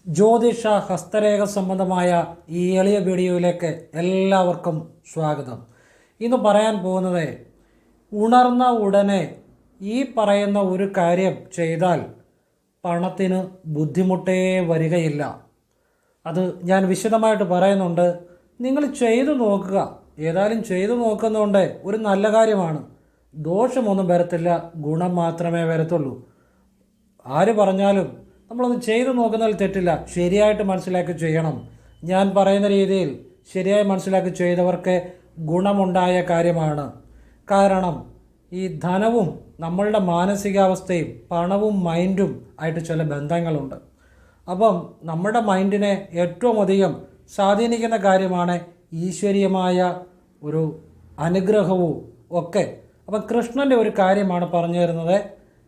ജ്യോതിഷ ഹസ്തരേഖ സംബന്ധമായ ഈ എളിയ വീഡിയോയിലേക്ക് എല്ലാവർക്കും സ്വാഗതം. ഇന്ന് പറയാൻ പോകുന്നത്, ഉണർന്ന ഉടനെ ഈ പറയുന്ന ഒരു കാര്യം ചെയ്താൽ പണത്തിന് ബുദ്ധിമുട്ടേ വരികയില്ല. അത് ഞാൻ വിശദമായിട്ട് പറയുന്നുണ്ട്. നിങ്ങൾ ചെയ്തു നോക്കുക. ഏതായാലും ചെയ്തു നോക്കുന്നതുകൊണ്ട് ഒരു നല്ല കാര്യമാണ്. ദോഷമൊന്നും വരത്തില്ല, ഗുണം മാത്രമേ വരത്തുള്ളൂ. ആര് പറഞ്ഞാലും നമ്മളൊന്ന് ചെയ്തു നോക്കുന്നതിൽ തെറ്റില്ല. ശരിയായിട്ട് മനസ്സിലാക്കി ചെയ്യണം. ഞാൻ പറയുന്ന രീതിയിൽ ശരിയായി മനസ്സിലാക്കി ചെയ്തവർക്ക് ഗുണമുണ്ടായ കാര്യമാണ്. കാരണം ഈ ധനവും നമ്മളുടെ മാനസികാവസ്ഥയും പണവും മൈൻഡും ആയിട്ട് ചില ബന്ധങ്ങളുണ്ട്. അപ്പം നമ്മുടെ മൈൻഡിനെ ഏറ്റവും അധികം സ്വാധീനിക്കുന്ന കാര്യമാണ് ഈശ്വരീയമായ ഒരു അനുഗ്രഹവും ഒക്കെ. അപ്പം കൃഷ്ണൻ്റെ ഒരു കാര്യമാണ് പറഞ്ഞു തരുന്നത്.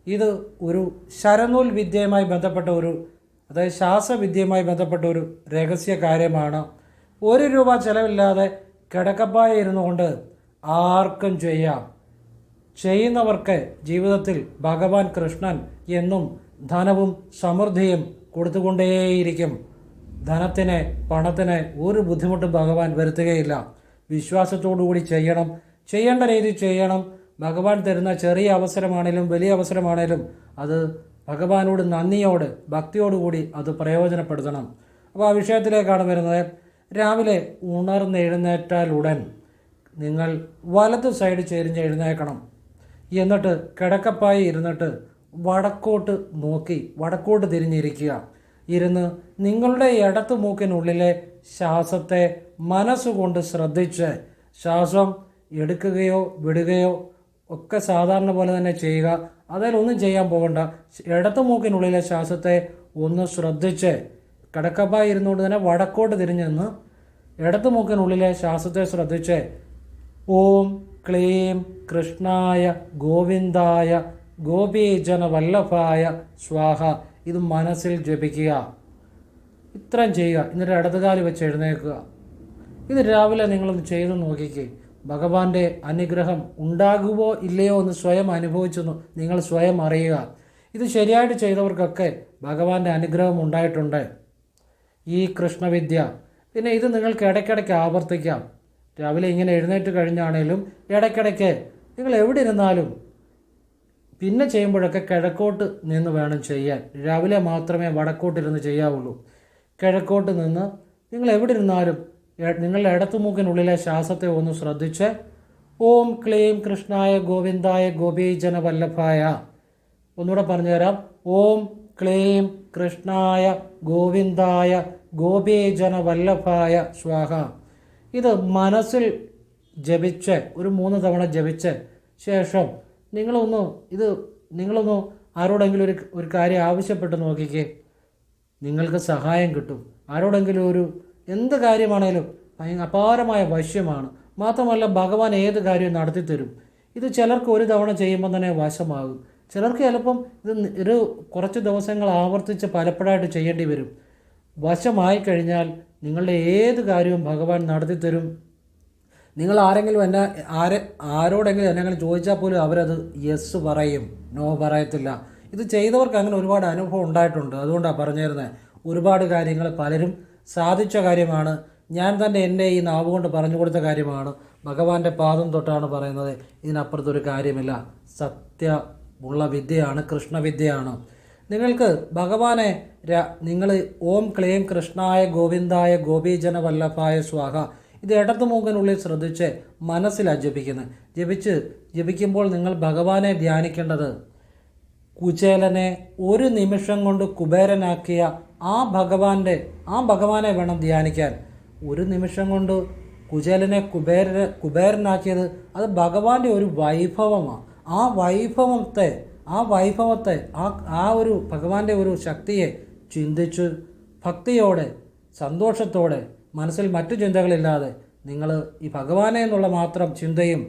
ഇത് ഒരു ശരനൂൽ വിദ്യയുമായി ബന്ധപ്പെട്ട അതായത് ശാസ്ത്രവിദ്യയുമായി ബന്ധപ്പെട്ട ഒരു രഹസ്യ കാര്യമാണ്. ₹1 ചിലവില്ലാതെ കിടക്കപ്പായ ഇരുന്നു കൊണ്ട് ആർക്കും ചെയ്യാം. ചെയ്യുന്നവർക്ക് ജീവിതത്തിൽ ഭഗവാൻ കൃഷ്ണൻ എന്നും ധനവും സമൃദ്ധിയും കൊടുത്തുകൊണ്ടേയിരിക്കും. ധനത്തിന് പണത്തിന് ഒരു ബുദ്ധിമുട്ടും ഭഗവാൻ വരുത്തുകയില്ല. വിശ്വാസത്തോടു കൂടി ചെയ്യണം, ചെയ്യേണ്ട രീതിയിൽ ചെയ്യണം. ഭഗവാൻ തരുന്ന ചെറിയ അവസരമാണേലും വലിയ അവസരമാണേലും അത് ഭഗവാനോട് നന്ദിയോട് ഭക്തിയോടുകൂടി അത് പ്രയോജനപ്പെടുത്തണം. അപ്പോൾ ആ വിഷയത്തിലേക്കാണ് വരുന്നത്. രാവിലെ ഉണർന്നെഴുന്നേറ്റാലുടൻ നിങ്ങൾ വലത് സൈഡ് ചെരിഞ്ഞ് എഴുന്നേൽക്കണം. എന്നിട്ട് കിടക്കപ്പായി ഇരുന്നിട്ട് വടക്കോട്ട് നോക്കി വടക്കോട്ട് തിരിഞ്ഞിരിക്കുക. ഇരുന്ന് നിങ്ങളുടെ ഇടത്ത് മൂക്കിനുള്ളിലെ ശ്വാസത്തെ മനസ്സുകൊണ്ട് ശ്രദ്ധിച്ച് ശ്വാസം എടുക്കുകയോ വിടുകയോ ഒക്കെ സാധാരണ പോലെ തന്നെ ചെയ്യുക. അതിലൊന്നും ചെയ്യാൻ പോകണ്ട. ഇടത്ത് മൂക്കിനുള്ളിലെ ശ്വാസത്തെ ഒന്ന് ശ്രദ്ധിച്ച് കിടക്കപ്പായി ഇരുന്നുകൊണ്ട് തന്നെ വടക്കോട്ട് തിരിഞ്ഞ് നിന്ന് ഇടത്ത് മൂക്കിനുള്ളിലെ ശ്വാസത്തെ ശ്രദ്ധിച്ച് ഓം ക്ലീം കൃഷ്ണായ ഗോവിന്ദായ ഗോപീജന വല്ലഭായ സ്വാഹ ഇത് മനസ്സിൽ ജപിക്കുക. ഇത്രയും ചെയ്യുക. എന്നിട്ട് ഇടതുകാല് വെച്ച് എഴുന്നേൽക്കുക. ഇത് രാവിലെ നിങ്ങളൊന്ന് ചെയ്തു നോക്കിക്കേ. ഭഗവാന്റെ അനുഗ്രഹം ഉണ്ടാകുമോ ഇല്ലയോ എന്ന് സ്വയം അനുഭവിച്ചു നിങ്ങൾ സ്വയം അറിയുക. ഇത് ശരിയായിട്ട് ചെയ്തവർക്കൊക്കെ ഭഗവാന്റെ അനുഗ്രഹം ഉണ്ടായിട്ടുണ്ട്. ഈ കൃഷ്ണവിദ്യ പിന്നെ ഇത് നിങ്ങൾക്ക് ഇടയ്ക്കിടയ്ക്ക് ആവർത്തിക്കാം. രാവിലെ ഇങ്ങനെ എഴുന്നേറ്റ് കഴിഞ്ഞാണേലും ഇടയ്ക്കിടയ്ക്ക് നിങ്ങൾ എവിടെ ഇരുന്നാലും പിന്നെ ചെയ്യുമ്പോഴൊക്കെ കിഴക്കോട്ട് നിന്ന് വേണം ചെയ്യാൻ. രാവിലെ മാത്രമേ വടക്കോട്ടിരുന്ന് ചെയ്യാവുള്ളൂ. കിഴക്കോട്ട് നിന്ന് നിങ്ങൾ എവിടെ ഇരുന്നാലും നിങ്ങളുടെ ഇടത്തുമൂക്കിനുള്ളിലെ ശ്വാസത്തെ ഒന്ന് ശ്രദ്ധിച്ച് ഓം ക്ലീം കൃഷ്ണായ ഗോവിന്ദായ ഗോപീജന വല്ലഭായ. ഒന്നുകൂടെ പറഞ്ഞുതരാം. ഓം ക്ലീം കൃഷ്ണായ ഗോവിന്ദായ ഗോപീജന വല്ലഭായ സ്വാഹ. ഇത് മനസ്സിൽ ജപിച്ച് ഒരു 3 തവണ ജപിച്ച് ശേഷം നിങ്ങളൊന്ന് ആരോടെങ്കിലും ഒരു കാര്യം ആവശ്യപ്പെട്ട് നോക്കിക്കേ. നിങ്ങൾക്ക് സഹായം കിട്ടും. ആരോടെങ്കിലും എന്ത് കാര്യമാണേലും അപാരമായ വശ്യമാണ്. മാത്രമല്ല ഭഗവാൻ ഏത് കാര്യവും നടത്തിത്തരും. ഇത് ചിലർക്ക് ഒരു തവണ ചെയ്യുമ്പോൾ തന്നെ വശമാകും. ചിലർക്ക് ചിലപ്പം ഇത് കുറച്ച് ദിവസങ്ങൾ ആവർത്തിച്ച് പലപ്പോഴായിട്ട് ചെയ്യേണ്ടി വരും. വശമായി കഴിഞ്ഞാൽ നിങ്ങളുടെ ഏത് കാര്യവും ഭഗവാൻ നടത്തിത്തരും. നിങ്ങൾ ആരോടെങ്കിലും എന്നെങ്കിലും ചോദിച്ചാൽ പോലും അവരത് യെസ് പറയും, നോ പറയത്തില്ല. ഇത് ചെയ്തവർക്ക് അങ്ങനെ ഒരുപാട് അനുഭവം ഉണ്ടായിട്ടുണ്ട്. അതുകൊണ്ടാണ് പറഞ്ഞു തരുന്നത്. ഒരുപാട് കാര്യങ്ങൾ പലരും സാധിച്ച കാര്യമാണ്. ഞാൻ തന്നെ എൻ്റെ ഈ നാവ് കൊണ്ട് പറഞ്ഞു കൊടുത്ത കാര്യമാണ്. ഭഗവാന്റെ പാദം തൊട്ടാണ് പറയുന്നത്. ഇതിനപ്പുറത്തൊരു കാര്യമില്ല. സത്യമുള്ള വിദ്യയാണ്, കൃഷ്ണവിദ്യയാണ്. നിങ്ങൾക്ക് ഭഗവാനെ നിങ്ങൾ ഓം ക്ലീം കൃഷ്ണായ ഗോവിന്ദായ ഗോപീജന വല്ലഭായ സ്വാഹ ഇത് ഇടത്ത് മൂക്കിനുള്ളിൽ ശ്രദ്ധിച്ച് മനസ്സിലാണ് ജപിക്കുമ്പോൾ നിങ്ങൾ ഭഗവാനെ ധ്യാനിക്കേണ്ടത് കുചേലനെ ഒരു നിമിഷം കൊണ്ട് കുബേരനാക്കിയ ആ ഭഗവാനെ വേണം ധ്യാനിക്കാൻ. ഒരു നിമിഷം കൊണ്ട് കുചേലനെ കുബേരനാക്കിയത് അത് ഭഗവാന്റെ ഒരു വൈഭവമാണ്. ആ വൈഭവത്തെ ആ ഒരു ഭഗവാന്റെ ഒരു ശക്തിയെ ചിന്തിച്ച് ഭക്തിയോടെ സന്തോഷത്തോടെ മനസ്സിൽ മറ്റു ചിന്തകളില്ലാതെ നിങ്ങൾ ഈ ഭഗവാനെ എന്നുള്ള മാത്രം ചിന്തയും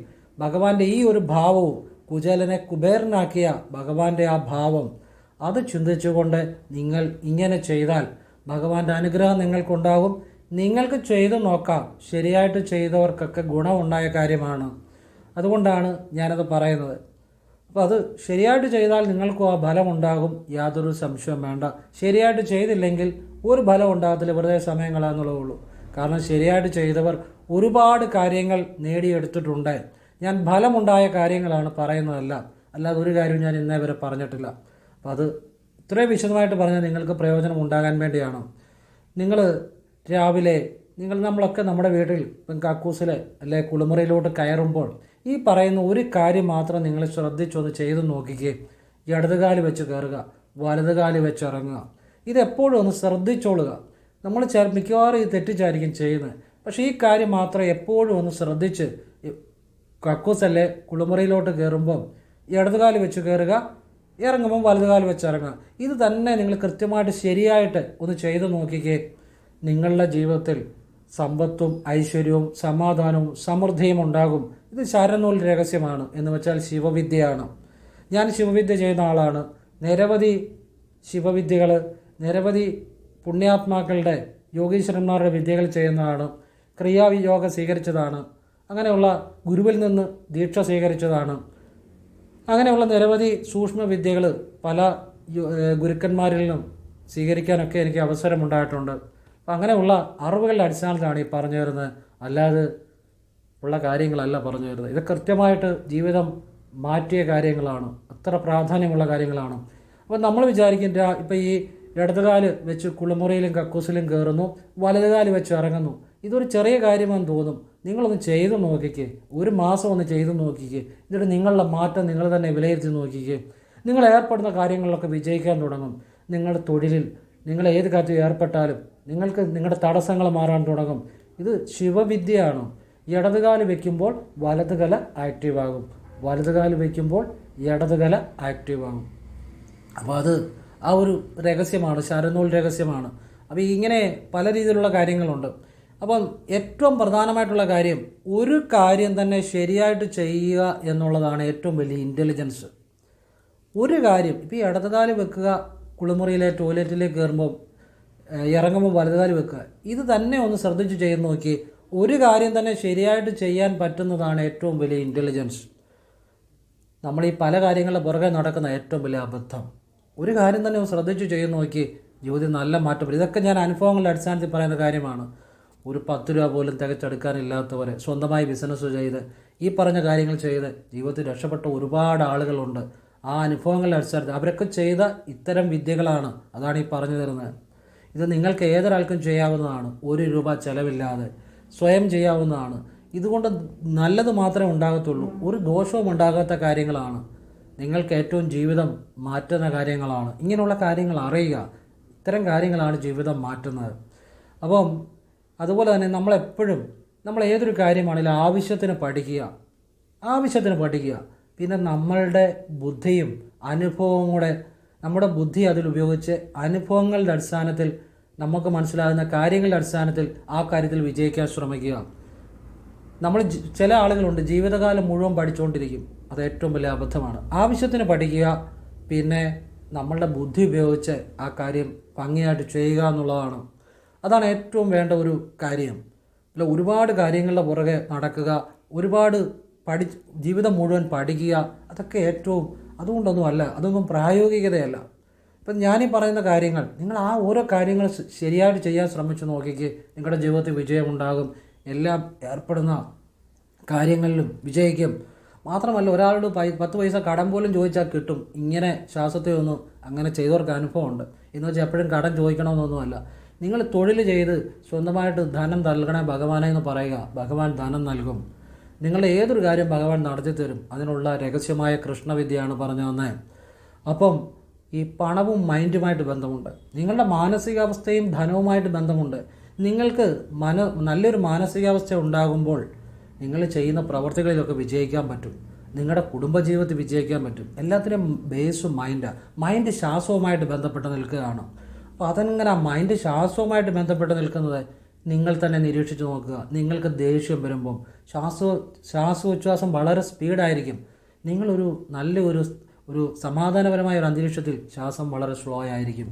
ഭഗവാന്റെ ഈ ഒരു ഭാവവും കുചേലനെ കുബേരനാക്കിയ ഭഗവാന്റെ ആ ഭാവം അത് ചിന്തിച്ചുകൊണ്ട് നിങ്ങൾ ഇങ്ങനെ ചെയ്താൽ ഭഗവാന്റെ അനുഗ്രഹം നിങ്ങൾക്കുണ്ടാകും. നിങ്ങൾക്ക് ചെയ്തു നോക്കാം. ശരിയായിട്ട് ചെയ്തവർക്കൊക്കെ ഗുണമുണ്ടായ കാര്യമാണ്. അതുകൊണ്ടാണ് ഞാനത് പറയുന്നത്. അപ്പോൾ അത് ശരിയായിട്ട് ചെയ്താൽ നിങ്ങൾക്കും ആ ഫലം ഉണ്ടാകും, യാതൊരു സംശയവും വേണ്ട. ശരിയായിട്ട് ചെയ്തില്ലെങ്കിൽ ഒരു ഫലം ഉണ്ടാകത്തില്ല, വെറുതെ സമയം കളയാന്നുള്ളതേ ഉള്ളൂ. കാരണം ശരിയായിട്ട് ചെയ്തവർ ഒരുപാട് കാര്യങ്ങൾ നേടിയെടുത്തിട്ടുണ്ട്. ഞാൻ ഫലമുണ്ടായ കാര്യങ്ങളാണ് പറയുന്നതല്ല, അല്ലാതെ ഒരു കാര്യവും ഞാൻ ഇന്നേ വരെ പറഞ്ഞിട്ടില്ല. അപ്പം അത് ഇത്രയും വിശദമായിട്ട് പറഞ്ഞാൽ നിങ്ങൾക്ക് പ്രയോജനം ഉണ്ടാകാൻ വേണ്ടിയാണ്. നിങ്ങൾ രാവിലെ നമ്മളൊക്കെ നമ്മുടെ വീട്ടിൽ ഇപ്പം കക്കൂസിൽ അല്ലെ കുളിമുറിയിലോട്ട് കയറുമ്പോൾ ഈ പറയുന്ന ഒരു കാര്യം മാത്രം നിങ്ങൾ ശ്രദ്ധിച്ചൊന്ന് ചെയ്ത് നോക്കിക്കേ. ഇടതുകാല് വെച്ച് കയറുക, വലതുകാല് വെച്ച് ഇറങ്ങുക. ഇതെപ്പോഴും ഒന്ന് ശ്രദ്ധിച്ചോളുക. നമ്മൾ മിക്കവാറും ഈ തെറ്റിച്ചായിരിക്കും ചെയ്യുന്നത്. പക്ഷേ ഈ കാര്യം മാത്രം എപ്പോഴും ഒന്ന് ശ്രദ്ധിച്ച് കക്കൂസല്ലേ കുളിമുറിയിലോട്ട് കയറുമ്പം ഇടതുകാല് വെച്ച് കയറുക, ഇറങ്ങുമ്പം വലതുകാല് വെച്ച് ഇറങ്ങുക. ഇത് തന്നെ നിങ്ങൾ കൃത്യമായിട്ട് ശരിയായിട്ട് ഒന്ന് ചെയ്ത് നോക്കിക്കേ. നിങ്ങളുടെ ജീവിതത്തിൽ സമ്പത്തും ഐശ്വര്യവും സമാധാനവും സമൃദ്ധിയും ഉണ്ടാകും. ഇത് ശരനൂൽ രഹസ്യമാണ്, എന്ന് വെച്ചാൽ ശിവവിദ്യയാണ്. ഞാൻ ശിവവിദ്യ ചെയ്യുന്ന ആളാണ്. നിരവധി ശിവവിദ്യകൾ, നിരവധി പുണ്യാത്മാക്കളുടെ യോഗീശ്വരന്മാരുടെ വിദ്യകൾ ചെയ്യുന്നതാണ്. ക്രിയായോഗ സ്വീകരിച്ചതാണ്. അങ്ങനെയുള്ള ഗുരുവിൽ നിന്ന് ദീക്ഷ സ്വീകരിച്ചതാണ്. അങ്ങനെയുള്ള നിരവധി സൂക്ഷ്മ വിദ്യകൾ പല ഗുരുക്കന്മാരിൽ നിന്നും സ്വീകരിക്കാനൊക്കെ എനിക്ക് അവസരമുണ്ടായിട്ടുണ്ട്. അപ്പം അങ്ങനെയുള്ള അറിവുകളുടെ അടിസ്ഥാനത്തിലാണ് ഈ പറഞ്ഞു തരുന്നത്, അല്ലാതെ ഉള്ള കാര്യങ്ങളല്ല പറഞ്ഞു തരുന്നത്. ഇത് കൃത്യമായിട്ട് ജീവിതം മാറ്റിയ കാര്യങ്ങളാണ്, അത്ര പ്രാധാന്യമുള്ള കാര്യങ്ങളാണ്. അപ്പോൾ നമ്മൾ വിചാരിക്കും ഇപ്പം ഈ ഇടതുകാല് വെച്ച് കുളിമുറിയിലും കക്കൂസിലും കയറുന്നു, വലതുകാല് വെച്ച് ഇറങ്ങുന്നു, ഇതൊരു ചെറിയ കാര്യമെന്ന് തോന്നും. നിങ്ങളൊന്ന് ചെയ്തു നോക്കിക്കേ, ഒരു മാസം ഒന്ന് ചെയ്തു നോക്കിക്കേ. എന്നിട്ട് നിങ്ങളുടെ മാറ്റം നിങ്ങൾ തന്നെ വിലയിരുത്തി നോക്കിക്കേ. നിങ്ങൾ ഏർപ്പെടുന്ന കാര്യങ്ങളിലൊക്കെ വിജയിക്കാൻ തുടങ്ങും. നിങ്ങളുടെ തൊഴിലിൽ നിങ്ങൾ ഏത് കാര്യത്തിൽ ഏർപ്പെട്ടാലും നിങ്ങളുടെ തടസ്സങ്ങൾ മാറാൻ തുടങ്ങും. ഇത് ശിവവിദ്യയാണ്. ഇടതുകാല് വയ്ക്കുമ്പോൾ വലതുകല ആക്റ്റീവാകും, വലതുകാല് വയ്ക്കുമ്പോൾ ഇടതുകല ആക്റ്റീവാകും. അപ്പോൾ അത് ആ ഒരു രഹസ്യമാണ്, ശരനൂൽ രഹസ്യമാണ്. അപ്പോൾ ഇങ്ങനെ പല രീതിയിലുള്ള കാര്യങ്ങളുണ്ട്. അപ്പം ഏറ്റവും പ്രധാനമായിട്ടുള്ള കാര്യം, ഒരു കാര്യം തന്നെ ശരിയായിട്ട് ചെയ്യുക എന്നുള്ളതാണ് ഏറ്റവും വലിയ ഇൻ്റലിജൻസ്. ഒരു കാര്യം ഇപ്പോൾ ഈ ഇടതുകാല് വെക്കുക, കുളിമുറിയിലെ ടോയ്ലറ്റിലേക്ക് കയറുമ്പോൾ ഇറങ്ങുമ്പോൾ വലതുകാല് വെക്കുക, ഇത് തന്നെ ഒന്ന് ശ്രദ്ധിച്ച് ചെയ്ത് നോക്കി. ഒരു കാര്യം തന്നെ ശരിയായിട്ട് ചെയ്യാൻ പറ്റുന്നതാണ് ഏറ്റവും വലിയ ഇൻ്റലിജൻസ്. നമ്മൾ ഈ പല കാര്യങ്ങളുടെ പുറകെ നടക്കുന്ന ഏറ്റവും വലിയ അബദ്ധം. ഒരു കാര്യം തന്നെ ഒന്ന് ശ്രദ്ധിച്ച് ചെയ്ത് നോക്കി, ജീവിതത്തിൽ നല്ല മാറ്റം വരും. ഇതൊക്കെ ഞാൻ അനുഭവങ്ങളുടെ അടിസ്ഥാനത്തിൽ പറയുന്ന കാര്യമാണ്. ഒരു 10 രൂപ പോലും തികച്ചെടുക്കാനില്ലാത്തവരെ സ്വന്തമായി ബിസിനസ് ചെയ്ത് ഈ പറഞ്ഞ കാര്യങ്ങൾ ചെയ്ത് ജീവിതത്തിൽ രക്ഷപ്പെട്ട ഒരുപാട് ആളുകളുണ്ട്. ആ അനുഭവങ്ങളുടെ അടിസ്ഥാനത്തിൽ അവരൊക്കെ ചെയ്ത ഇത്തരം വിദ്യകളാണ്, അതാണ് ഈ പറഞ്ഞു തരുന്നത്. ഇത് നിങ്ങൾക്ക് ഏതൊരാൾക്കും ചെയ്യാവുന്നതാണ്, 1 രൂപ ചിലവില്ലാതെ സ്വയം ചെയ്യാവുന്നതാണ്. ഇതുകൊണ്ട് നല്ലത് മാത്രമേ ഉണ്ടാകത്തുള്ളൂ, ഒരു ദോഷവും ഉണ്ടാകാത്ത കാര്യങ്ങളാണ്. നിങ്ങൾക്ക് ഏറ്റവും ജീവിതം മാറ്റുന്ന കാര്യങ്ങളാണ്. ഇങ്ങനെയുള്ള കാര്യങ്ങൾ അറിയുക, ഇത്തരം കാര്യങ്ങളാണ് ജീവിതം മാറ്റുന്നത്. അപ്പം അതുപോലെ തന്നെ നമ്മൾ ഏതൊരു കാര്യമാണെങ്കിലും ആവശ്യത്തിന് പഠിക്കുക. പിന്നെ നമ്മളുടെ ബുദ്ധിയും അനുഭവവും കൂടെ, നമ്മുടെ ബുദ്ധി അതിലുപയോഗിച്ച് അനുഭവങ്ങളുടെ അടിസ്ഥാനത്തിൽ നമുക്ക് മനസ്സിലാകുന്ന കാര്യങ്ങളുടെ അടിസ്ഥാനത്തിൽ ആ കാര്യത്തിൽ വിജയിക്കാൻ ശ്രമിക്കുക. ചില ആളുകളുണ്ട് ജീവിതകാലം മുഴുവൻ പഠിച്ചുകൊണ്ടിരിക്കും, അത് ഏറ്റവും വലിയ അബദ്ധമാണ്. ആവശ്യത്തിന് പഠിക്കുക, പിന്നെ നമ്മളുടെ ബുദ്ധി ഉപയോഗിച്ച് ആ കാര്യം ഭംഗിയായിട്ട് ചെയ്യുക എന്നുള്ളതാണ്. അതാണ് ഏറ്റവും വേണ്ട ഒരു കാര്യം. അല്ല ഒരുപാട് കാര്യങ്ങളുടെ പുറകെ നടക്കുക, ഒരുപാട് ജീവിതം മുഴുവൻ പഠിക്കുക, അതൊക്കെ അതുകൊണ്ടൊന്നും അല്ല, അതൊന്നും പ്രായോഗികതയല്ല. ഇപ്പം ഞാനീ പറയുന്ന കാര്യങ്ങൾ നിങ്ങൾ ആ ഓരോ കാര്യങ്ങൾ ശരിയായിട്ട് ചെയ്യാൻ ശ്രമിച്ചു നോക്കിക്ക്, നിങ്ങളുടെ ജീവിതത്തിൽ വിജയമുണ്ടാകും. എല്ലാം ഏർപ്പെടുന്ന കാര്യങ്ങളിലും വിജയിക്കും. മാത്രമല്ല ഒരാളോട് 10 പൈസ കടം പോലും ചോദിച്ചാൽ കിട്ടും. ഇങ്ങനെ ശാസ്ത്രത്തെ ഒന്നും അങ്ങനെ ചെയ്തവർക്ക് അനുഭവമുണ്ട്. എന്ന് വെച്ചാൽ എപ്പോഴും കടം ചോദിക്കണമെന്നൊന്നുമല്ല. നിങ്ങൾ തൊഴിൽ ചെയ്ത് സ്വന്തമായിട്ട് ധനം നൽകണേ ഭഗവാനെ എന്ന് പറയുക, ഭഗവാൻ ധനം നൽകും. നിങ്ങളുടെ ഏതൊരു കാര്യം ഭഗവാൻ നടത്തി തരും. അതിനുള്ള രഹസ്യമായ കൃഷ്ണവിദ്യയാണ് പറഞ്ഞു തന്നെ. അപ്പം ഈ പണവും മൈൻഡുമായിട്ട് ബന്ധമുണ്ട്, നിങ്ങളുടെ മാനസികാവസ്ഥയും ധനവുമായിട്ട് ബന്ധമുണ്ട്. നിങ്ങൾക്ക് നല്ലൊരു മാനസികാവസ്ഥ ഉണ്ടാകുമ്പോൾ നിങ്ങൾ ചെയ്യുന്ന പ്രവർത്തികളിലൊക്കെ വിജയിക്കാൻ പറ്റും, നിങ്ങളുടെ കുടുംബജീവിതത്തിൽ വിജയിക്കാൻ പറ്റും. എല്ലാത്തിനും ബേസും മൈൻഡ് ശ്വാസവുമായിട്ട് ബന്ധപ്പെട്ട് നിൽക്കുകയാണ്. അപ്പോൾ അതെങ്ങനെ മൈൻഡ് ശ്വാസവുമായിട്ട് ബന്ധപ്പെട്ട് നിൽക്കുന്നത് നിങ്ങൾ തന്നെ നിരീക്ഷിച്ച് നോക്കുക. നിങ്ങൾക്ക് ദേഷ്യം വരുമ്പം ശ്വാസോച്ഛ്വാസം വളരെ സ്പീഡായിരിക്കും. നിങ്ങളൊരു ഒരു സമാധാനപരമായ ഒരു അന്തരീക്ഷത്തിൽ ശ്വാസം വളരെ സ്ലോ ആയിരിക്കും.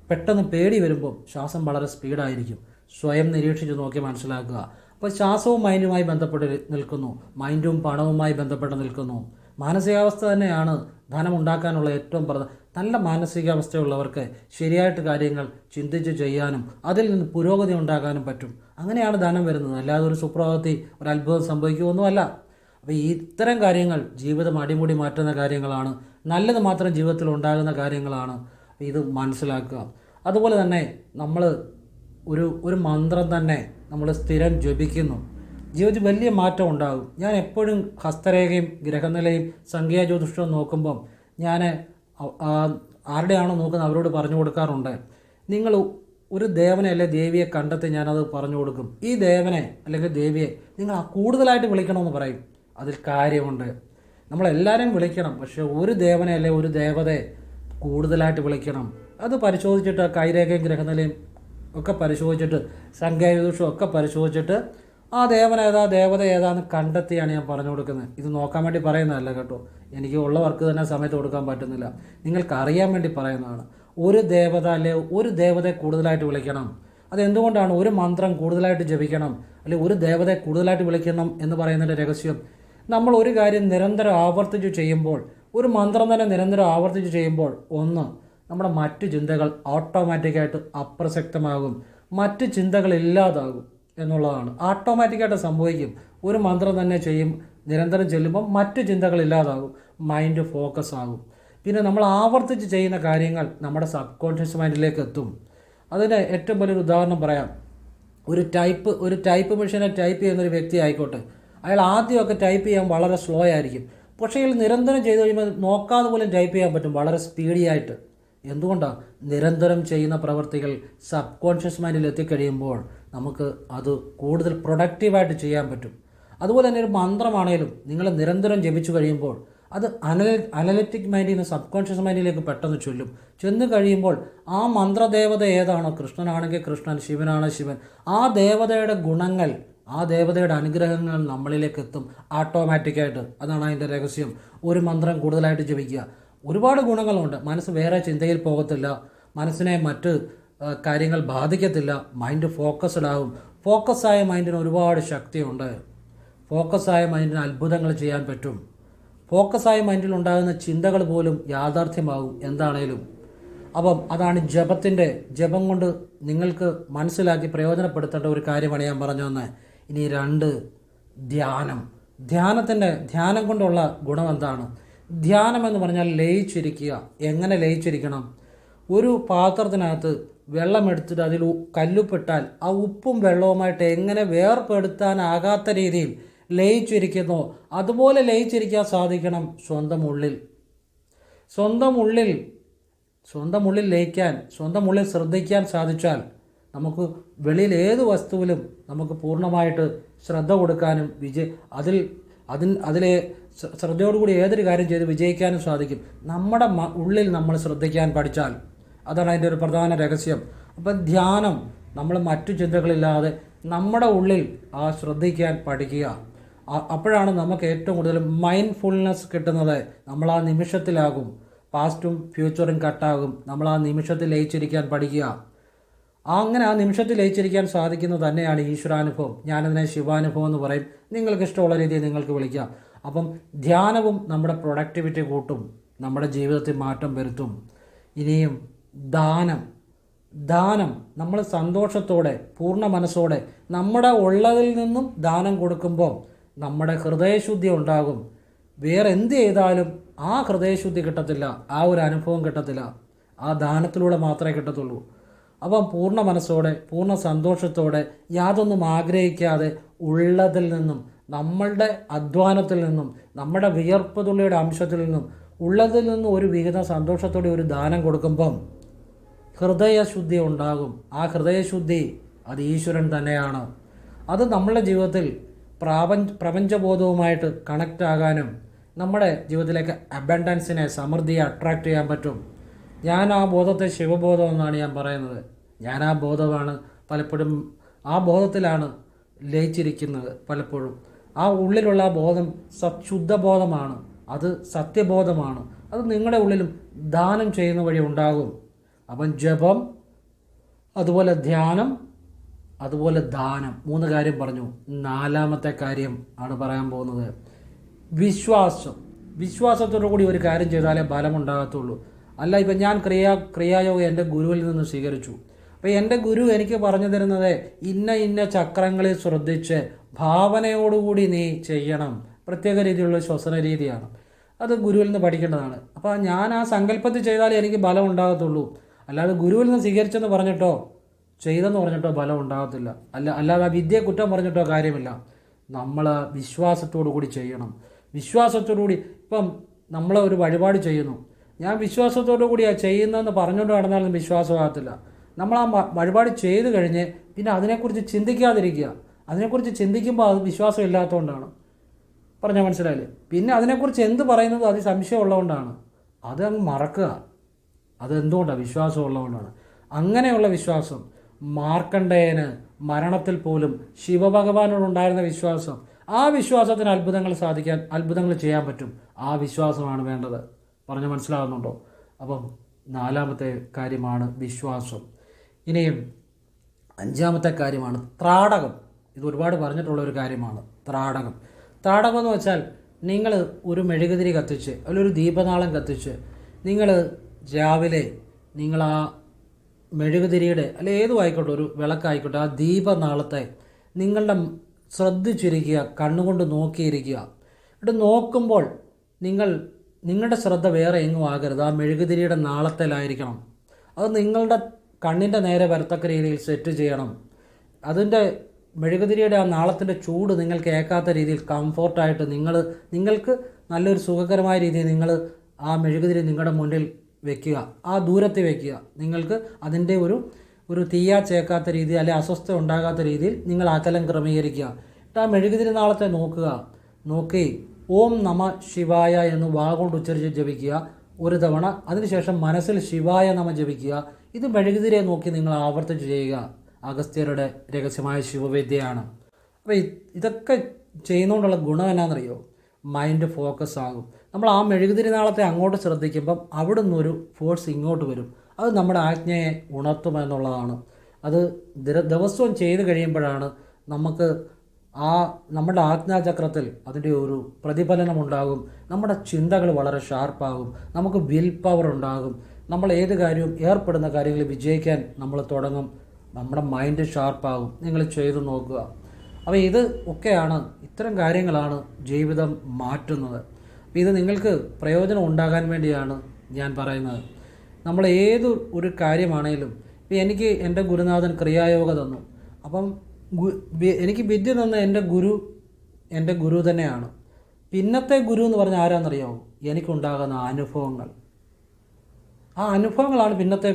പെട്ടെന്ന് പേടി വരുമ്പോൾ ശ്വാസം വളരെ സ്പീഡായിരിക്കും. സ്വയം നിരീക്ഷിച്ച് നോക്കി മനസ്സിലാക്കുക. അപ്പോൾ ശ്വാസവും മൈൻഡുമായി ബന്ധപ്പെട്ട് നിൽക്കുന്നു, മൈൻഡും പണവുമായി ബന്ധപ്പെട്ട് നിൽക്കുന്നു. മാനസികാവസ്ഥ തന്നെയാണ് ധനം ഉണ്ടാക്കാനുള്ള ഏറ്റവും നല്ല മാനസികാവസ്ഥയുള്ളവർക്ക് ശരിയായിട്ട് കാര്യങ്ങൾ ചിന്തിച്ച് ചെയ്യാനും അതിൽ നിന്ന് പുരോഗതി ഉണ്ടാക്കാനും പറ്റും. അങ്ങനെയാണ് ധനം വരുന്നത്, അല്ലാതെ ഒരു സുപ്രഭാതത്തിൽ ഒരു അത്ഭുതം സംഭവിക്കുമൊന്നുമല്ല. അപ്പോൾ ഇത്തരം കാര്യങ്ങൾ ജീവിതം അടിമുടി മാറ്റുന്ന കാര്യങ്ങളാണ്, നല്ലത് മാത്രം ജീവിതത്തിൽ ഉണ്ടാകുന്ന കാര്യങ്ങളാണ്. ഇത് മനസ്സിലാക്കുക. അതുപോലെ തന്നെ നമ്മൾ ഒരു മന്ത്രം തന്നെ നമ്മൾ സ്ഥിരം ജപിക്കുന്നു, ജീവിതത്തിൽ വലിയ മാറ്റം ഉണ്ടാകും. ഞാൻ എപ്പോഴും ഹസ്തരേഖയും ഗ്രഹനിലയും സംഖ്യാജ്യോതിഷവും നോക്കുമ്പം ഞാൻ ആരുടെയാണോ നോക്കുന്നത് അവരോട് പറഞ്ഞു കൊടുക്കാറുണ്ട്, നിങ്ങൾ ഒരു ദേവനെ അല്ലെ ദേവിയെ കണ്ടെത്തി ഞാനത് പറഞ്ഞു കൊടുക്കും. ഈ ദേവനെ അല്ലെങ്കിൽ ദേവിയെ നിങ്ങൾ കൂടുതലായിട്ട് വിളിക്കണമെന്ന് പറയും. അതിൽ കാര്യമുണ്ട്, നമ്മളെല്ലാവരെയും വിളിക്കണം, പക്ഷേ ഒരു ദേവനെ അല്ലെ ഒരു ദേവതയെ കൂടുതലായിട്ട് വിളിക്കണം. അത് പരിശോധിച്ചിട്ട് കൈരേഖയും ഗ്രഹനിലയും ഒക്കെ പരിശോധിച്ചിട്ട് സംഖ്യാജ്യോതിഷവും ഒക്കെ പരിശോധിച്ചിട്ട് ആ ദേവൻ ഏതാ ദേവത ഏതാന്ന് കണ്ടെത്തിയാണ് ഞാൻ പറഞ്ഞു കൊടുക്കുന്നത്. ഇത് നോക്കാൻ വേണ്ടി പറയുന്നതല്ല കേട്ടോ, എനിക്ക് ഉള്ള വർക്ക് തന്നെ സമയത്ത് കൊടുക്കാൻ പറ്റുന്നില്ല, നിങ്ങൾക്ക് അറിയാൻ വേണ്ടി പറയുന്നതാണ്. ഒരു ദേവത അല്ലെ ഒരു ദേവതയെ കൂടുതലായിട്ട് വിളിക്കണം. അതെന്തുകൊണ്ടാണ് ഒരു മന്ത്രം കൂടുതലായിട്ട് ജപിക്കണം അല്ലെങ്കിൽ ഒരു ദേവതയെ കൂടുതലായിട്ട് വിളിക്കണം എന്ന് പറയുന്നതിൻ്റെ രഹസ്യം? നമ്മൾ ഒരു കാര്യം നിരന്തരം ആവർത്തിച്ച് ചെയ്യുമ്പോൾ, ഒരു മന്ത്രം തന്നെ നിരന്തരം ആവർത്തിച്ച് ചെയ്യുമ്പോൾ, ഒന്ന് നമ്മുടെ മറ്റു ചിന്തകൾ ഓട്ടോമാറ്റിക്കായിട്ട് അപ്രസക്തമാകും, മറ്റു ചിന്തകൾ ഇല്ലാതാകും എന്നുള്ളതാണ്. ഓട്ടോമാറ്റിക്കായിട്ട് സംഭവിക്കും. ഒരു മന്ത്രം തന്നെ നിരന്തരം ചെല്ലുമ്പോൾ മറ്റു ചിന്തകൾ ഇല്ലാതാകും, മൈൻഡ് ഫോക്കസ് ആകും. പിന്നെ നമ്മൾ ആവർത്തിച്ച് ചെയ്യുന്ന കാര്യങ്ങൾ നമ്മുടെ സബ് കോൺഷ്യസ് മൈൻഡിലേക്ക് എത്തും. അതിന് ഏറ്റവും വലിയൊരു ഉദാഹരണം പറയാം. ഒരു ടൈപ്പ് മെഷീനെ ടൈപ്പ് ചെയ്യുന്നൊരു വ്യക്തി ആയിക്കോട്ടെ, അയാൾ ആദ്യമൊക്കെ ടൈപ്പ് ചെയ്യാൻ വളരെ സ്ലോ ആയിരിക്കും, പക്ഷേ അയാൾ നിരന്തരം ചെയ്ത് കഴിയുമ്പോൾ നോക്കാതെ പോലും ടൈപ്പ് ചെയ്യാൻ പറ്റും വളരെ സ്പീഡിയായിട്ട്. എന്തുകൊണ്ടാണ്? നിരന്തരം ചെയ്യുന്ന പ്രവർത്തികൾ സബ് കോൺഷ്യസ് മൈൻഡിൽ എത്തിക്കഴിയുമ്പോൾ നമുക്ക് അത് കൂടുതൽ പ്രൊഡക്റ്റീവായിട്ട് ചെയ്യാൻ പറ്റും. അതുപോലെ തന്നെ ഒരു മന്ത്രമാണേലും നിങ്ങൾ നിരന്തരം ജപിച്ചു കഴിയുമ്പോൾ അത് അനലിറ്റിക് മൈൻഡിൽ നിന്ന് സബ് കോൺഷ്യസ് മൈൻഡിലേക്ക് പെട്ടെന്ന് ചെന്ന് കഴിയുമ്പോൾ ആ മന്ത്രദേവത ഏതാണോ, കൃഷ്ണനാണെങ്കിൽ കൃഷ്ണൻ, ശിവനാണ് ശിവൻ, ആ ദേവതയുടെ ഗുണങ്ങൾ, ആ ദേവതയുടെ അനുഗ്രഹങ്ങൾ നമ്മളിലേക്ക് എത്തും ഓട്ടോമാറ്റിക്കായിട്ട്. അതാണ് അതിൻ്റെ രഹസ്യം. ഒരു മന്ത്രം കൂടുതലായിട്ട് ജപിക്കുക, ഒരുപാട് ഗുണങ്ങളുണ്ട്. മനസ്സ് വേറെ ചിന്തയിൽ പോകത്തില്ല, മനസ്സിനെ മറ്റ് കാര്യങ്ങൾ ബാധിക്കത്തില്ല, മൈൻഡ് ഫോക്കസ്ഡ് ആകും. ഫോക്കസായ മൈൻഡിന് ഒരുപാട് ശക്തിയുണ്ട്. ഫോക്കസായ മൈൻഡിന് അത്ഭുതങ്ങൾ ചെയ്യാൻ പറ്റും. ഫോക്കസായ മൈൻഡിൽ ഉണ്ടാകുന്ന ചിന്തകൾ പോലും യാഥാർത്ഥ്യമാകും എന്താണേലും. അപ്പം അതാണ് ജപം കൊണ്ട് നിങ്ങൾക്ക് മനസ്സിലാക്കി പ്രയോജനപ്പെടുത്തേണ്ട ഒരു കാര്യമാണ് ഞാൻ പറഞ്ഞു തന്നെ. ഇനി 2, ധ്യാനം കൊണ്ടുള്ള ഗുണം എന്താണ്? ധ്യാനം എന്ന് പറഞ്ഞാൽ ലയിച്ചിരിക്കുക. എങ്ങനെ ലയിച്ചിരിക്കണം? ഒരു പാത്രത്തിനകത്ത് വെള്ളമെടുത്തിട്ട് അതിൽ കല്ലുപ്പിട്ടാൽ ആ ഉപ്പും വെള്ളവുമായിട്ട് എങ്ങനെ വേർപെടുത്താനാകാത്ത രീതിയിൽ ലയിച്ചിരിക്കുന്നോ അതുപോലെ ലയിച്ചിരിക്കാൻ സാധിക്കണം സ്വന്തം ഉള്ളിൽ ലയിക്കാൻ, സ്വന്തം ഉള്ളിൽ ശ്രദ്ധിക്കാൻ സാധിച്ചാൽ നമുക്ക് വെളിയിൽ ഏത് വസ്തുവിലും നമുക്ക് പൂർണ്ണമായിട്ട് ശ്രദ്ധ കൊടുക്കാനും അതിലെ ശ്രദ്ധയോടുകൂടി ഏതൊരു കാര്യം ചെയ്ത് വിജയിക്കാനും സാധിക്കും. നമ്മുടെ ഉള്ളിൽ നമ്മൾ ശ്രദ്ധിക്കാൻ പഠിച്ചാൽ അതാണ് അതിൻ്റെ ഒരു പ്രധാന രഹസ്യം. അപ്പം ധ്യാനം നമ്മൾ മറ്റു ചിന്തകളില്ലാതെ നമ്മുടെ ഉള്ളിൽ ശ്രദ്ധിക്കാൻ പഠിക്കുക. അപ്പോഴാണ് നമുക്ക് ഏറ്റവും കൂടുതൽ മൈൻഡ്ഫുൾനെസ് കിട്ടുന്നത്. നമ്മൾ ആ നിമിഷത്തിലാകും, പാസ്റ്റും ഫ്യൂച്ചറും കട്ടാകും. നമ്മൾ ആ നിമിഷത്തിൽ ലയിച്ചിരിക്കാൻ പഠിക്കുക. അങ്ങനെ ആ നിമിഷത്തിൽ ലയിച്ചിരിക്കാൻ സാധിക്കുന്നത് തന്നെയാണ് ഈശ്വരാനുഭവം. ഞാനതിനെ ശിവാനുഭവം എന്ന് പറയും. നിങ്ങൾക്ക് ഇഷ്ടമുള്ള രീതിയിൽ നിങ്ങൾക്ക് വിളിക്കാം. അപ്പം ധ്യാനവും നമ്മുടെ പ്രൊഡക്ടിവിറ്റി കൂട്ടും, നമ്മുടെ ജീവിതത്തിൽ മാറ്റം വരുത്തും. ഇനിയും ദാനം നമ്മൾ സന്തോഷത്തോടെ പൂർണ്ണ മനസ്സോടെ നമ്മുടെ ഉള്ളതിൽ നിന്നും ദാനം കൊടുക്കുമ്പോൾ നമ്മുടെ ഹൃദയശുദ്ധി ഉണ്ടാകും. വേറെ എന്ത് ചെയ്താലും ആ ഹൃദയശുദ്ധി കിട്ടത്തില്ല, ആ ഒരു അനുഭവം കിട്ടത്തില്ല. ആ ദാനത്തിലൂടെ മാത്രമേ കിട്ടത്തുള്ളൂ. അപ്പം പൂർണ്ണ മനസ്സോടെ പൂർണ്ണ സന്തോഷത്തോടെ യാതൊന്നും ആഗ്രഹിക്കാതെ ഉള്ളതിൽ നിന്നും, നമ്മളുടെ അധ്വാനത്തിൽ നിന്നും, നമ്മുടെ വിയർപ്പ് തുള്ളിയുടെ അംശത്തിൽ നിന്നും, ഉള്ളതിൽ നിന്നും ഒരു വിഹിതം സന്തോഷത്തോടെ ഒരു ദാനം കൊടുക്കുമ്പം ഹൃദയശുദ്ധി ഉണ്ടാകും. ആ ഹൃദയശുദ്ധി അത് ഈശ്വരൻ തന്നെയാണ്. അത് നമ്മളുടെ ജീവിതത്തിൽ പ്രപഞ്ചബോധവുമായിട്ട് കണക്റ്റ് ആകാനും നമ്മുടെ ജീവിതത്തിലേക്ക് അബൻഡൻസിനെ, സമൃദ്ധിയെ അട്രാക്റ്റ് ചെയ്യാൻ പറ്റും. ഞാൻ ആ ബോധത്തെ ശിവബോധം എന്നാണ് ഞാൻ പറയുന്നത്. ഞാൻ ആ ബോധമാണ് പലപ്പോഴും, ആ ബോധത്തിലാണ് ലയിച്ചിരിക്കുന്നത്. പലപ്പോഴും ആ ഉള്ളിലുള്ള ആ ബോധം ശുദ്ധബോധമാണ്, അത് സത്യബോധമാണ്. അത് നിങ്ങളുടെ ഉള്ളിലും ദാനം ചെയ്യുന്ന വഴി ഉണ്ടാകും. അപ്പം ജപം, അതുപോലെ ധ്യാനം, അതുപോലെ ദാനം, 3 കാര്യം പറഞ്ഞു. 4-മത്തെ കാര്യം ആണ് പറയാൻ പോകുന്നത്. വിശ്വാസം. വിശ്വാസത്തോടു കൂടി ഒരു കാര്യം ചെയ്താലേ ഫലമുണ്ടാകത്തുള്ളൂ. അല്ല ഇപ്പം ഞാൻ ക്രിയായോഗം എൻ്റെ ഗുരുവിൽ നിന്ന് സ്വീകരിച്ചു. അപ്പോൾ എൻ്റെ ഗുരു എനിക്ക് പറഞ്ഞു തരുന്നത് ഇന്ന ഇന്ന ചക്രങ്ങളിൽ ശ്രദ്ധിച്ച് ഭാവനയോടുകൂടി നീ ചെയ്യണം. പ്രത്യേക രീതിയിലുള്ള ശ്വസന രീതിയാണ്. അത് ഗുരുവിൽ നിന്ന് പഠിക്കേണ്ടതാണ്. അപ്പോൾ ഞാൻ ആ സങ്കല്പത്തിൽ ചെയ്താലേ എനിക്ക് ബലം ഉണ്ടാകത്തുള്ളൂ. അല്ലാതെ ഗുരുവിൽ നിന്ന് സ്വീകരിച്ചെന്ന് പറഞ്ഞിട്ടോ ചെയ്തെന്ന് പറഞ്ഞിട്ടോ ബലം ഉണ്ടാകത്തില്ല. അല്ലാതെ ആ വിദ്യയെ കുറ്റം പറഞ്ഞിട്ടോ കാര്യമില്ല. നമ്മൾ വിശ്വാസത്തോടു കൂടി ചെയ്യണം. വിശ്വാസത്തോടു കൂടി ഇപ്പം നമ്മൾ ഒരു വഴിപാട് ചെയ്യുന്നു, ഞാൻ വിശ്വാസത്തോടു കൂടിയാണ് ചെയ്യുന്നതെന്ന് പറഞ്ഞുകൊണ്ട് നടന്നാലും വിശ്വാസമാകത്തില്ല. നമ്മൾ ആ വഴിപാട് ചെയ്ത് കഴിഞ്ഞ് പിന്നെ അതിനെക്കുറിച്ച് ചിന്തിക്കാതിരിക്കുക. അതിനെക്കുറിച്ച് ചിന്തിക്കുമ്പോൾ അത് വിശ്വാസം ഇല്ലാത്തതുകൊണ്ടാണ്. പറഞ്ഞാൽ മനസ്സിലായില്ലേ? പിന്നെ അതിനെക്കുറിച്ച് എന്ത് പറയുന്നത് അത് സംശയം ഉള്ളതുകൊണ്ടാണ്. അത് അങ്ങ് മറക്കുക. അതെന്തുകൊണ്ടാണ്? വിശ്വാസം ഉള്ളതുകൊണ്ടാണ്. അങ്ങനെയുള്ള വിശ്വാസം മാർക്കണ്ഡേയന് മരണത്തിൽ പോലും ശിവഭഗവാനോടുണ്ടായിരുന്ന വിശ്വാസം, ആ വിശ്വാസത്തിന് അത്ഭുതങ്ങൾ ചെയ്യാൻ പറ്റും. ആ വിശ്വാസമാണ് വേണ്ടത്. പറഞ്ഞ് മനസ്സിലാകുന്നുണ്ടോ? അപ്പം 4ാമത്തെ കാര്യമാണ് വിശ്വാസം. ഇനിയും 5ാമത്തെ കാര്യമാണ് ത്രാടകം. ഇത് ഒരുപാട് പറഞ്ഞിട്ടുള്ള ഒരു കാര്യമാണ് ത്രാടകം. ത്രാടകം എന്ന് വെച്ചാൽ നിങ്ങൾ ഒരു മെഴുകുതിരി കത്തിച്ച് അല്ലെങ്കിൽ ഒരു ദീപനാളം കത്തിച്ച് നിങ്ങൾ രാവിലെ നിങ്ങൾ ആ മെഴുകുതിരിയുടെ അല്ലെ ഏതും ആയിക്കോട്ടെ, ഒരു വിളക്കായിക്കോട്ടെ, ആ ദീപനാളത്തെ നിങ്ങളുടെ ശ്രദ്ധിച്ചിരിക്കുക, കണ്ണുകൊണ്ട് നോക്കിയിരിക്കുക. എന്നിട്ട് നോക്കുമ്പോൾ നിങ്ങളുടെ ശ്രദ്ധ വേറെ എങ്ങും ആകരുത്, ആ മെഴുകുതിരിയുടെ നാളത്തിലായിരിക്കണം. അത് നിങ്ങളുടെ കണ്ണിൻ്റെ നേരെ വരത്തക്ക രീതിയിൽ സെറ്റ് ചെയ്യണം. അതിൻ്റെ മെഴുകുതിരിയുടെ ആ നാളത്തിൻ്റെ ചൂട് നിങ്ങൾക്ക് ഏൽക്കാത്ത രീതിയിൽ കംഫോർട്ടായിട്ട് നിങ്ങൾക്ക് നല്ലൊരു സുഖകരമായ രീതിയിൽ നിങ്ങൾ ആ മെഴുകുതിരി നിങ്ങളുടെ മുന്നിൽ വെക്കുക, ആ ദൂരത്തിൽ വെക്കുക. നിങ്ങൾക്ക് അതിൻ്റെ ഒരു തീയാ ചേക്കാത്ത രീതിയിൽ അല്ലെങ്കിൽ അസ്വസ്ഥ ഉണ്ടാകാത്ത രീതിയിൽ നിങ്ങൾ അകലം ക്രമീകരിക്കുക. എന്നിട്ട് ആ മെഴുകുതിരി നാളത്തെ നോക്കി ഓം നമ ശിവായ എന്ന് വാഗോണ്ട് ഉച്ചരിച്ച് ജപിക്കുക ഒരു തവണ. അതിനുശേഷം മനസ്സിൽ ശിവായ നമ ജപിക്കുക. ഇത് മെഴുകുതിരിയെ നോക്കി നിങ്ങൾ ആവർത്തിച്ച് ചെയ്യുക. അഗസ്ത്യരുടെ രഹസ്യമായ ശിവവിദ്യയാണ്. അപ്പോൾ ഇതൊക്കെ ചെയ്യുന്നതുകൊണ്ടുള്ള ഗുണം എന്നാണെന്നറിയോ? മൈൻഡ് ഫോക്കസ് ആകും. നമ്മൾ ആ മെഴുകുതിരി നാളത്തെ അങ്ങോട്ട് ശ്രദ്ധിക്കുമ്പം അവിടെ നിന്നൊരു ഫോഴ്സ് ഇങ്ങോട്ട് വരും. അത് നമ്മുടെ ആജ്ഞയെ ഉണർത്തുമെന്നുള്ളതാണ്. അത് ദിവസവും ചെയ്ത് കഴിയുമ്പോഴാണ് നമുക്ക് നമ്മുടെ ആജ്ഞാചക്രത്തിൽ അതിൻ്റെ ഒരു പ്രതിഫലനം ഉണ്ടാകും. നമ്മുടെ ചിന്തകൾ വളരെ ഷാർപ്പാകും. നമുക്ക് വിൽ പവർ ഉണ്ടാകും. നമ്മൾ ഏത് കാര്യവും ഏർപ്പെടുന്ന കാര്യങ്ങളിൽ വിജയിക്കാൻ നമ്മൾ തുടങ്ങും. നമ്മുടെ മൈൻഡ് ഷാർപ്പാകും. നിങ്ങൾ ചെയ്തു നോക്കുക. അപ്പോൾ ഇത് ഒക്കെയാണ്, ഇത്തരം കാര്യങ്ങളാണ് ജീവിതം മാറ്റുന്നത്. അപ്പോൾ ഇത് നിങ്ങൾക്ക് പ്രയോജനം ഉണ്ടാകാൻ വേണ്ടിയാണ് ഞാൻ പറയുന്നത്. നമ്മൾ ഏത് ഒരു കാര്യമാണേലും, ഇപ്പോൾ എനിക്ക് എൻ്റെ ഗുരുനാഥൻ ക്രിയായോഗ തന്നു. അപ്പം എനിക്ക് വിദ്യ തന്ന എൻ്റെ ഗുരു തന്നെയാണ്. പിന്നത്തെ ഗുരു എന്ന് പറഞ്ഞാൽ ആരാന്നറിയാമോ? എനിക്കുണ്ടാകുന്ന അനുഭവങ്ങൾ. ആ അനുഭവങ്ങളാണ് പിന്നത്തെ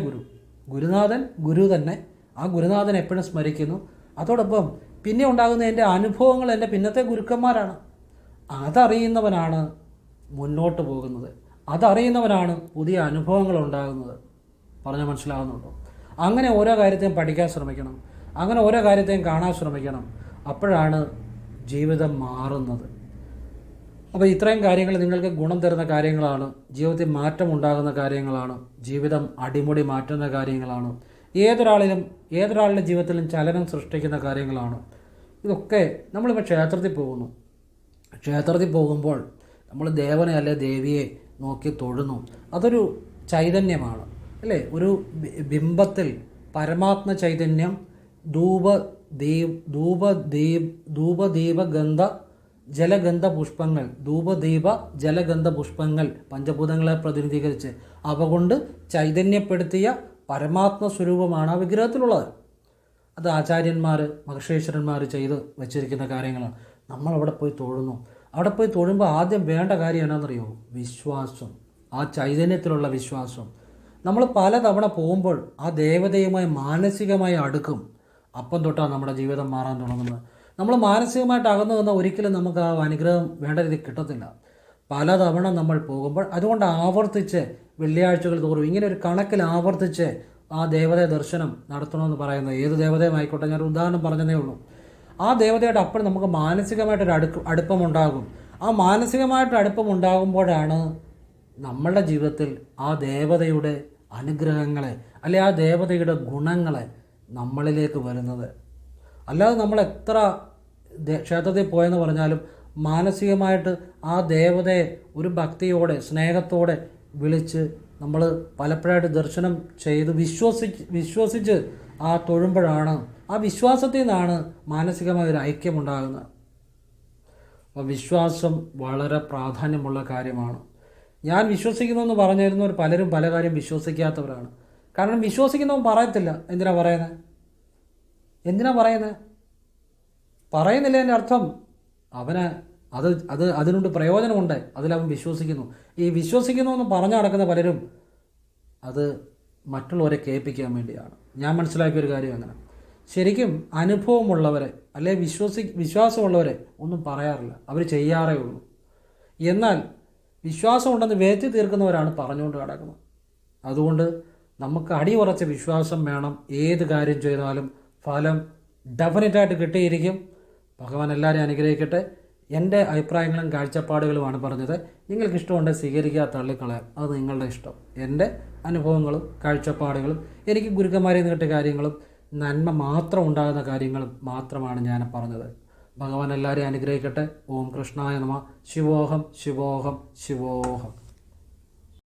ഗുരുനാഥൻ ഗുരു തന്നെ. ആ ഗുരുനാഥൻ എപ്പോഴും സ്മരിക്കുന്നു. അതോടൊപ്പം പിന്നെ ഉണ്ടാകുന്ന എൻ്റെ അനുഭവങ്ങൾ എൻ്റെ പിന്നത്തെ ഗുരുക്കന്മാരാണ്. അതറിയുന്നവനാണ് മുന്നോട്ട് പോകുന്നത്. അതറിയുന്നവനാണ് പുതിയ അനുഭവങ്ങൾ ഉണ്ടാകുന്നത്. പറഞ്ഞാൽ മനസ്സിലാകുന്നുണ്ടോ? അങ്ങനെ ഓരോ കാര്യത്തെയും പഠിക്കാൻ ശ്രമിക്കണം. അങ്ങനെ ഓരോ കാര്യത്തെയും കാണാൻ ശ്രമിക്കണം. അപ്പോഴാണ് ജീവിതം മാറുന്നത്. അപ്പോൾ ഇത്രയും കാര്യങ്ങൾ നിങ്ങൾക്ക് ഗുണം തരുന്ന കാര്യങ്ങളാണ്. ജീവിതത്തിൽ മാറ്റമുണ്ടാകുന്ന കാര്യങ്ങളാണ്. ജീവിതം അടിമുടി മാറ്റുന്ന കാര്യങ്ങളാണ്. ഏതൊരാളുടെ ജീവിതത്തിലും ചലനം സൃഷ്ടിക്കുന്ന കാര്യങ്ങളാണ്. ഇതൊക്കെ നമ്മളിപ്പോൾ ക്ഷേത്രത്തിൽ പോകുന്നു. ക്ഷേത്രത്തിൽ പോകുമ്പോൾ നമ്മൾ ദേവനെ അല്ലെ ദേവിയെ നോക്കി തൊഴുന്നു. അതൊരു ചൈതന്യമാണ് അല്ലേ? ഒരു ബിംബത്തിൽ പരമാത്മ ചൈതന്യം ധൂപദീപഗന്ധ ജലഗന്ധ പുഷ്പങ്ങൾ, ധൂപദീപ ജലഗന്ധ പുഷ്പങ്ങൾ പഞ്ചഭൂതങ്ങളെ പ്രതിനിധീകരിച്ച് അവ കൊണ്ട് ചൈതന്യപ്പെടുത്തിയ പരമാത്മ സ്വരൂപമാണ് ആ വിഗ്രഹത്തിലുള്ളത്. അത് ആചാര്യന്മാർ മഹർഷീശ്വരന്മാർ ചെയ്ത് വച്ചിരിക്കുന്ന കാര്യങ്ങളാണ്. നമ്മളവിടെ പോയി തൊഴുന്നു. അവിടെ പോയി തൊഴുമ്പോൾ ആദ്യം വേണ്ട കാര്യം എന്നാണെന്നറിയോ? വിശ്വാസം. ആ ചൈതന്യത്തിലുള്ള വിശ്വാസം. നമ്മൾ പലതവണ പോകുമ്പോൾ ആ ദേവതയുമായി മാനസികമായി അടുക്കും. അപ്പം തൊട്ടാണ് നമ്മുടെ ജീവിതം മാറാൻ തുടങ്ങുന്നത്. നമ്മൾ മാനസികമായിട്ട് അകന്നു വന്നാൽ ഒരിക്കലും നമുക്ക് ആ അനുഗ്രഹം വേണ്ട രീതിയിൽ കിട്ടത്തില്ല. പലതവണ നമ്മൾ പോകുമ്പോൾ അതുകൊണ്ട് ആവർത്തിച്ച് വെള്ളിയാഴ്ചകൾ തോറും ഇങ്ങനെ ഒരു കണക്കിൽ ആവർത്തിച്ച് ആ ദേവതയെ ദർശനം നടത്തണമെന്ന് പറയുന്നത്. ഏത് ദേവതയുമായിക്കോട്ടെ, ഞാനൊരു ഉദാഹരണം പറഞ്ഞതേ ഉള്ളൂ. ആ ദേവതയായിട്ട് അപ്പോൾ നമുക്ക് മാനസികമായിട്ടൊരു അടുപ്പമുണ്ടാകും. ആ മാനസികമായിട്ട് അടുപ്പമുണ്ടാകുമ്പോഴാണ് നമ്മളുടെ ജീവിതത്തിൽ ആ ദേവതയുടെ അനുഗ്രഹങ്ങളെ അല്ലെ ആ ദേവതയുടെ ഗുണങ്ങളെ നമ്മളിലേക്ക് വരുന്നത്. അല്ലാതെ നമ്മൾ എത്ര ക്ഷേത്രത്തിൽ പോയെന്ന് പറഞ്ഞാലും മാനസികമായിട്ട് ആ ദേവതയെ ഒരു ഭക്തിയോടെ സ്നേഹത്തോടെ വിളിച്ച് നമ്മൾ പലപ്പോഴായിട്ട് ദർശനം ചെയ്ത് വിശ്വസിച്ച് ആ തൊഴുമ്പോഴാണ് ആ വിശ്വാസത്തിൽ നിന്നാണ് മാനസികമായ ഒരു ഐക്യമുണ്ടാകുന്നത്. അപ്പോൾ വിശ്വാസം വളരെ പ്രാധാന്യമുള്ള കാര്യമാണ്. ഞാൻ വിശ്വസിക്കുന്നു എന്ന് പറഞ്ഞിരുന്നവർ പലരും പല കാര്യം വിശ്വസിക്കാത്തവരാണ്. കാരണം വിശ്വസിക്കുന്നവൻ പറയത്തില്ല. എന്തിനാ പറയുന്നത്? പറയുന്നില്ല അർത്ഥം അവന് അതിനുണ്ട് പ്രയോജനമുണ്ട്, അതിലവൻ വിശ്വസിക്കുന്നു. ഈ വിശ്വസിക്കുന്നു എന്ന് പറഞ്ഞു നടക്കുന്ന പലരും അത് മറ്റുള്ളവരെ കേൾപ്പിക്കാൻ വേണ്ടിയാണ്. ഞാൻ മനസ്സിലാക്കിയൊരു കാര്യം അങ്ങനെ. ശരിക്കും അനുഭവമുള്ളവരെ അല്ലെ വിശ്വാസമുള്ളവരെ ഒന്നും പറയാറില്ല, അവർ ചെയ്യാറേ ഉള്ളൂ. എന്നാൽ വിശ്വാസമുണ്ടെന്ന് വരുത്തി തീർക്കുന്നവരാണ് പറഞ്ഞുകൊണ്ട് കിടക്കുന്നത്. അതുകൊണ്ട് നമുക്ക് അടിയുറച്ച വിശ്വാസം വേണം. ഏത് കാര്യം ചെയ്താലും ഫലം ഡെഫിനറ്റായിട്ട് കിട്ടിയിരിക്കും. ഭഗവാൻ എല്ലാവരെയും അനുഗ്രഹിക്കട്ടെ. എൻ്റെ അഭിപ്രായങ്ങളും കാഴ്ചപ്പാടുകളുമാണ് പറഞ്ഞത്. നിങ്ങൾക്ക് ഇഷ്ടമുണ്ടെങ്കിൽ സ്വീകരിക്കുക, തള്ളിക്കളയാം, അത് നിങ്ങളുടെ ഇഷ്ടം. എൻ്റെ അനുഭവങ്ങളും കാഴ്ചപ്പാടുകളും എനിക്ക് ഗുരുക്കന്മാരിൽ നിന്ന് കിട്ടിയ കാര്യങ്ങളും നന്മ മാത്രം ഉണ്ടാകുന്ന കാര്യങ്ങളും മാത്രമാണ് ഞാൻ പറഞ്ഞത്. ഭഗവാൻ എല്ലാവരെയും അനുഗ്രഹിക്കട്ടെ. ഓം കൃഷ്ണായ നമഃ. ശിവോഹം ശിവോഹം ശിവോഹം.